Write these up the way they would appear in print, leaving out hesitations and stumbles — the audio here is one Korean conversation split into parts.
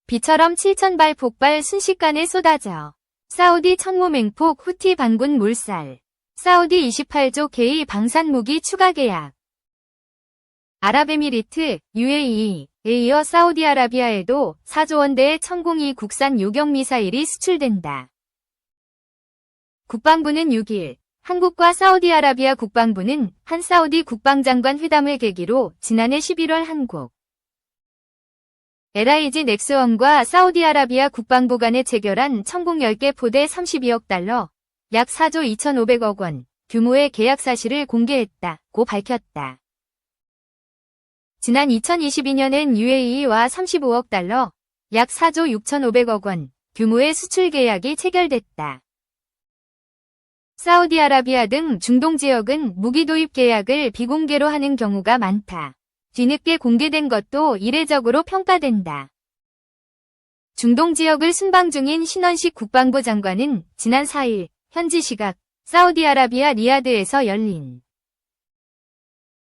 비처럼 7,000발 폭발 순식간에 쏟아져. 사우디 천무 맹폭 후티 반군 몰살. 사우디 28조 K 방산무기 추가 계약. 아랍에미리트, UAE에 이어 사우디아라비아에도 4조 원대의 천공이 국산 요격 미사일이 수출된다. 국방부는 6일 한국과 사우디아라비아 국방부는 한 사우디 국방장관 회담을 계기로 지난해 11월 한국 LIG 넥스원과 사우디아라비아 국방부 간에 체결한 천공 10개 포대 32억 달러, 약 4조 2,500억 원 규모의 계약 사실을 공개했다고 밝혔다. 지난 2022년엔 UAE와 35억 달러, 약 4조 6,500억 원 규모의 수출 계약이 체결됐다. 사우디아라비아 등 중동 지역은 무기 도입 계약을 비공개로 하는 경우가 많다. 뒤늦게 공개된 것도 이례적으로 평가된다. 중동 지역을 순방 중인 신원식 국방부 장관은 지난 4일 현지 시각 사우디아라비아 리야드에서 열린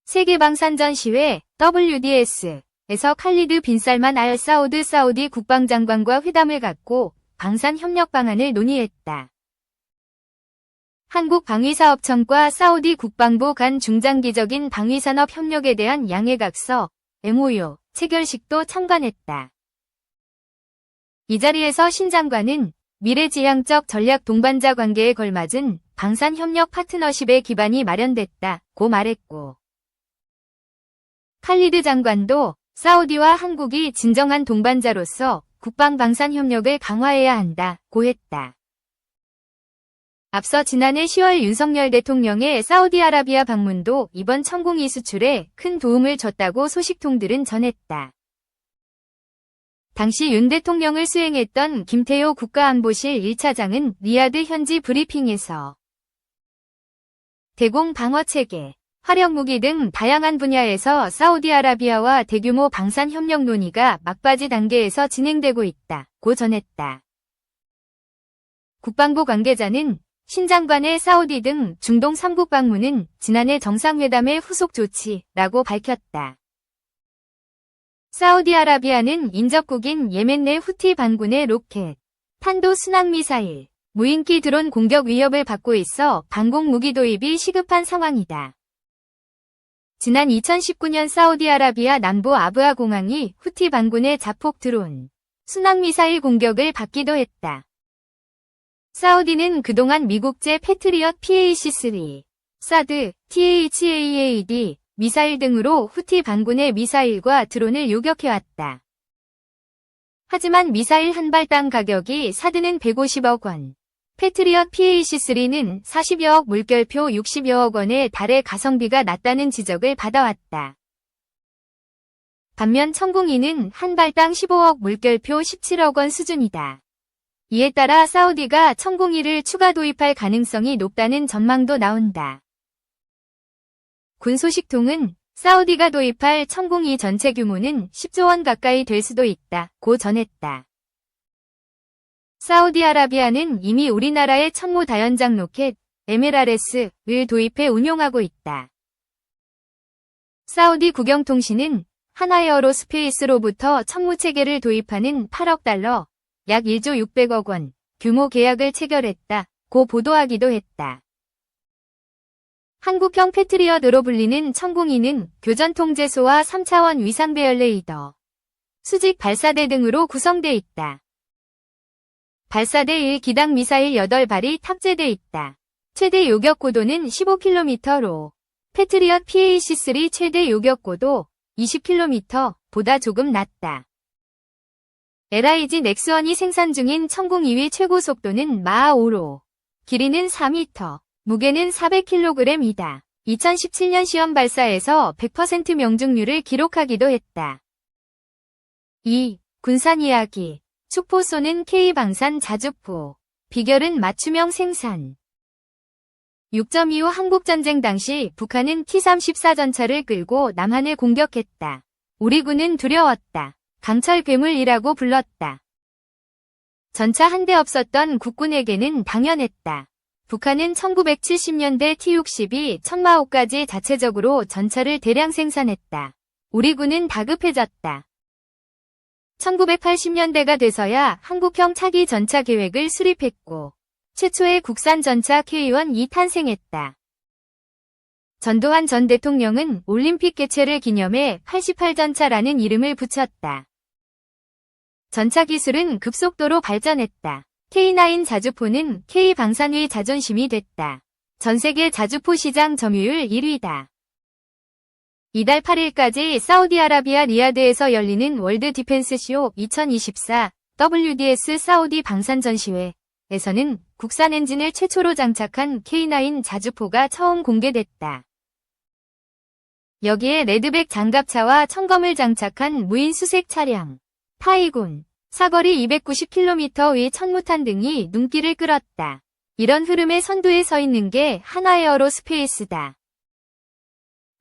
세계방산전시회 WDS에서 칼리드 빈 살만 알 사우드 사우디 국방장관과 회담을 갖고 방산협력 방안을 논의했다. 한국방위사업청과 사우디 국방부 간 중장기적인 방위산업 협력에 대한 양해각서 MOU 체결식도 참관했다. 이 자리에서 신 장관은 미래지향적 전략 동반자 관계에 걸맞은 방산협력 파트너십의 기반이 마련됐다고 말했고, 칼리드 장관도 사우디와 한국이 진정한 동반자로서 국방방산협력을 강화해야 한다고 했다. 앞서 지난해 10월 윤석열 대통령의 사우디아라비아 방문도 이번 천공이 수출에 큰 도움을 줬다고 소식통들은 전했다. 당시 윤 대통령을 수행했던 김태효 국가안보실 1차장은 리야드 현지 브리핑에서 대공 방어체계, 화력무기 등 다양한 분야에서 사우디아라비아와 대규모 방산협력 논의가 막바지 단계에서 진행되고 있다고 전했다. 국방부 관계자는 신 장관의 사우디 등 중동 3국 방문은 지난해 정상회담의 후속 조치라고 밝혔다. 사우디아라비아는 인접국인 예멘 내 후티 반군의 로켓, 탄도 순항미사일, 무인기 드론 공격 위협을 받고 있어 방공 무기 도입이 시급한 상황이다. 지난 2019년 사우디아라비아 남부 아부아 공항이 후티 반군의 자폭 드론, 순항미사일 공격을 받기도 했다. 사우디는 그동안 미국제 패트리엇 PAC-3, 사드, THAAD 미사일 등으로 후티 반군의 미사일과 드론을 요격해왔다. 하지만 미사일 한 발당 가격이 사드는 150억 원, 패트리엇 PAC-3는 40여억 물결표 60여억 원에 달해 가성비가 낮다는 지적을 받아왔다. 반면 천공이는 한 발당 15억 물결표 17억 원 수준이다. 이에 따라 사우디가 천공이를 추가 도입할 가능성이 높다는 전망도 나온다. 군 소식통은 사우디가 도입할 천공이 전체 규모는 10조 원 가까이 될 수도 있다고 전했다. 사우디아라비아는 이미 우리나라의 천무 다연장 로켓 MLRS를 도입해 운용하고 있다. 사우디 국영통신은 한화에어로스페이스로부터 천무 체계를 도입하는 8억 달러, 약 1조 600억 원 규모 계약을 체결했다고 보도하기도 했다. 한국형 패트리엇으로 불리는 천공이는 교전통제소와 3차원 위상배열 레이더, 수직 발사대 등으로 구성돼 있다. 발사대 1기당 미사일 8발이 탑재돼 있다. 최대 요격 고도는 15km로 패트리엇 PAC-3 최대 요격 고도 20km보다 조금 낮다. LIG 넥스원이 생산 중인 천공 2위 최고 속도는 마하 5로, 길이는 4m, 무게는 400kg이다. 2017년 시험 발사에서 100% 명중률을 기록하기도 했다. 2. 군산 이야기. 축포 쏘는 K방산 자주포. 비결은 맞춤형 생산. 6.25 한국전쟁 당시 북한은 T-34 전차를 끌고 남한을 공격했다. 우리 군은 두려웠다. 강철 괴물이라고 불렀다. 전차 한 대 없었던 국군에게는 당연했다. 북한은 1970년대 T-60이 천마호까지 자체적으로 전차를 대량 생산했다. 우리 군은 다급해졌다. 1980년대가 돼서야 한국형 차기 전차 계획을 수립했고 최초의 국산 전차 K1이 탄생했다. 전두환 전 대통령은 올림픽 개최를 기념해 88전차라는 이름을 붙였다. 전차 기술은 급속도로 발전했다. K9 자주포는 K방산의 자존심이 됐다. 전세계 자주포 시장 점유율 1위다. 이달 8일까지 사우디아라비아 리야드에서 열리는 월드 디펜스 쇼 2024 WDS 사우디 방산 전시회에서는 국산 엔진을 최초로 장착한 K9 자주포가 처음 공개됐다. 여기에 레드백 장갑차와 청검을 장착한 무인 수색 차량, 파이곤, 사거리 290km의 천무탄 등이 눈길을 끌었다. 이런 흐름의 선두에 서 있는 게 한화에어로스페이스다.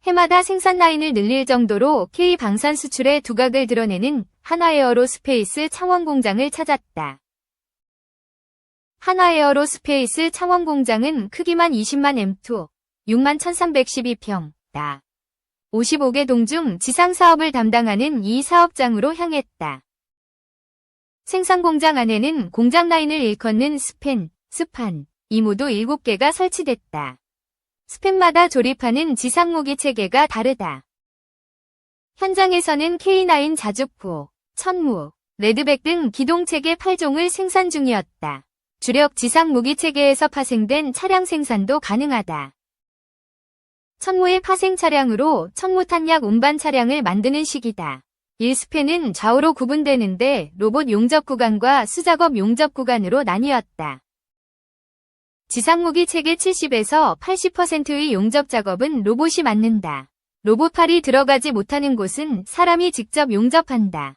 해마다 생산 라인을 늘릴 정도로 K 방산 수출의 두각을 드러내는 한화에어로스페이스 창원 공장을 찾았다. 한화에어로스페이스 창원 공장은 크기만 20만 M2, 6만 1312평다. 55개 동 중 지상 사업을 담당하는 이 사업장으로 향했다. 생산 공장 안에는 공장 라인을 일컫는 스팬, 스판, 이 모두 7개가 설치됐다. 스팬마다 조립하는 지상무기 체계가 다르다. 현장에서는 K9 자주포, 천무, 레드백 등 기동체계 8종을 생산 중이었다. 주력 지상무기 체계에서 파생된 차량 생산도 가능하다. 천무의 파생 차량으로 천무탄약 운반 차량을 만드는 시기다. 1스팬은 좌우로 구분되는데 로봇 용접 구간과 수작업 용접 구간으로 나뉘었다. 지상무기 체계 70에서 80%의 용접 작업은 로봇이 맡는다. 로봇팔이 들어가지 못하는 곳은 사람이 직접 용접한다.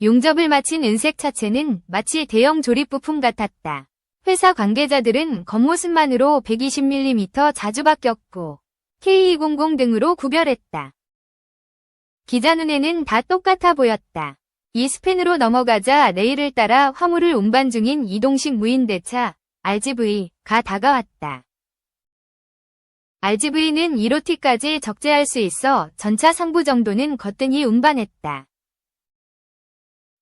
용접을 마친 은색 차체는 마치 대형 조립 부품 같았다. 회사 관계자들은 겉모습만으로 120mm 자주 바뀌었고 K200 등으로 구별했다. 기자 눈에는 다 똑같아 보였다. 이 스팬으로 넘어가자 레일을 따라 화물을 운반 중인 이동식 무인대차 RGV가 다가왔다. RGV는 1호티까지 적재할 수 있어 전차 상부 정도는 거뜬히 운반했다.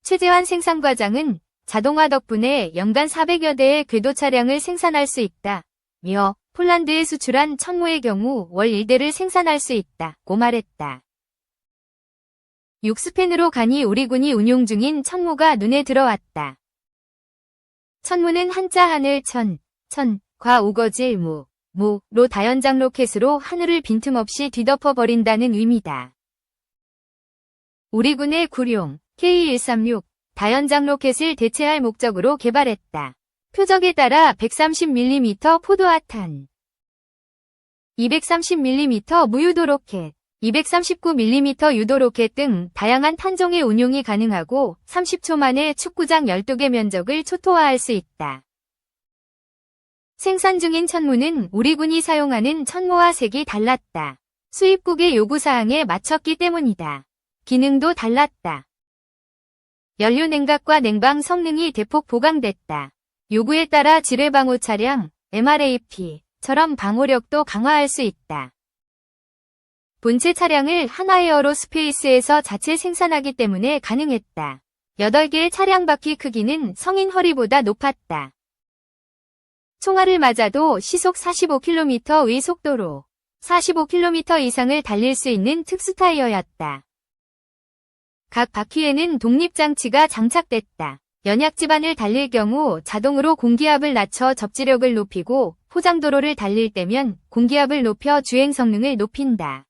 최재환 생산과장은 자동화 덕분에 연간 400여 대의 궤도 차량을 생산할 수 있다며 폴란드에 수출한 천무의 경우 월 1대를 생산할 수 있다고 말했다. 6스팬으로 가니 우리군이 운용 중인 천무가 눈에 들어왔다. 천무는 한자 하늘 천과 우거지 무로 다연장 로켓으로 하늘을 빈틈없이 뒤덮어 버린다는 의미다. 우리군의 구룡 K136 다연장 로켓을 대체할 목적으로 개발했다. 표적에 따라 130mm 포도아탄, 230mm 무유도 로켓, 239mm 유도 로켓 등 다양한 탄종의 운용이 가능하고 30초 만에 축구장 12개 면적을 초토화할 수 있다. 생산 중인 천무는 우리군이 사용하는 천무와 색이 달랐다. 수입국의 요구사항에 맞췄기 때문이다. 기능도 달랐다. 연료 냉각과 냉방 성능이 대폭 보강됐다. 요구에 따라 지뢰방호 차량, MRAP처럼 방호력도 강화할 수 있다. 본체 차량을 한화에어로스페이스에서 자체 생산하기 때문에 가능했다. 8개의 차량 바퀴 크기는 성인 허리보다 높았다. 총알을 맞아도 시속 45km의 속도로 45km 이상을 달릴 수 있는 특수 타이어였다. 각 바퀴에는 독립장치가 장착됐다. 연약 지반을 달릴 경우 자동으로 공기압을 낮춰 접지력을 높이고 포장도로를 달릴 때면 공기압을 높여 주행 성능을 높인다.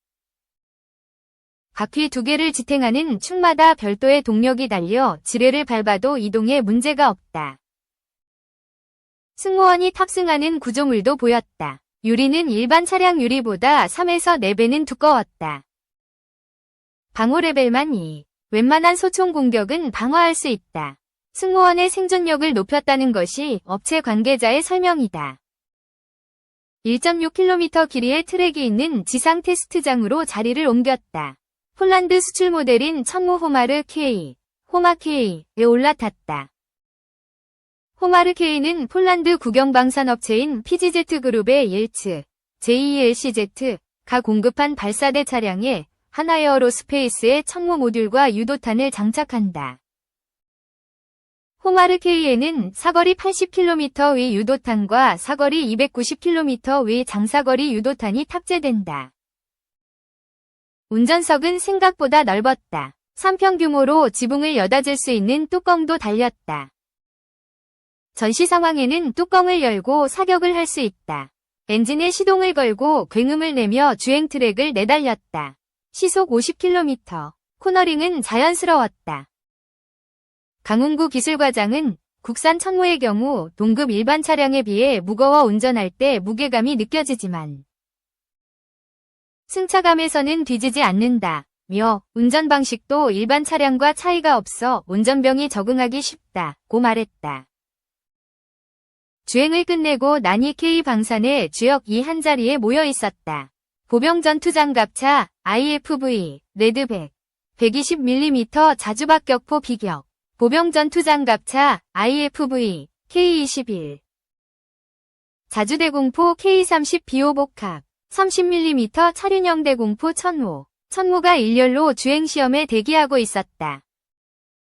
바퀴 2개를 지탱하는 축마다 별도의 동력이 달려 지뢰를 밟아도 이동에 문제가 없다. 승무원이 탑승하는 구조물도 보였다. 유리는 일반 차량 유리보다 3에서 4배는 두꺼웠다. 방호 레벨만 2. 웬만한 소총 공격은 방어할 수 있다. 승무원의 생존력을 높였다는 것이 업체 관계자의 설명이다. 1.6km 길이의 트랙이 있는 지상 테스트장으로 자리를 옮겼다. 폴란드 수출 모델인 천무 호마르 K, 호마 K에 올라탔다. 호마르 K는 폴란드 국영방산업체인 PGZ 그룹의 일츠, JELCZ가 공급한 발사대 차량에 하나에어로스페이스의 천무 모듈과 유도탄을 장착한다. 호마르 K에는 사거리 80km 의 유도탄과 사거리 290km 의 장사거리 유도탄이 탑재된다. 운전석은 생각보다 넓었다. 3평 규모로 지붕을 여닫을 수 있는 뚜껑도 달렸다. 전시 상황에는 뚜껑을 열고 사격을 할 수 있다. 엔진에 시동을 걸고 굉음을 내며 주행 트랙을 내달렸다. 시속 50km. 코너링은 자연스러웠다. 강훈구 기술과장은 국산 천무의 경우 동급 일반 차량에 비해 무거워 운전할 때 무게감이 느껴지지만 승차감에서는 뒤지지 않는다. 며 운전 방식도 일반 차량과 차이가 없어 운전병이 적응하기 쉽다고 말했다. 주행을 끝내고 나니 K 방산의 주역이 한자리에 모여 있었다. 보병 전투장갑차 IFV 레드백 120mm 자주박격포 비격 보병 전투장갑차 IFV K21 자주대공포 K30 비호복합 30mm 차륜형 대공포 천무 천무가 일렬로 주행시험에 대기하고 있었다.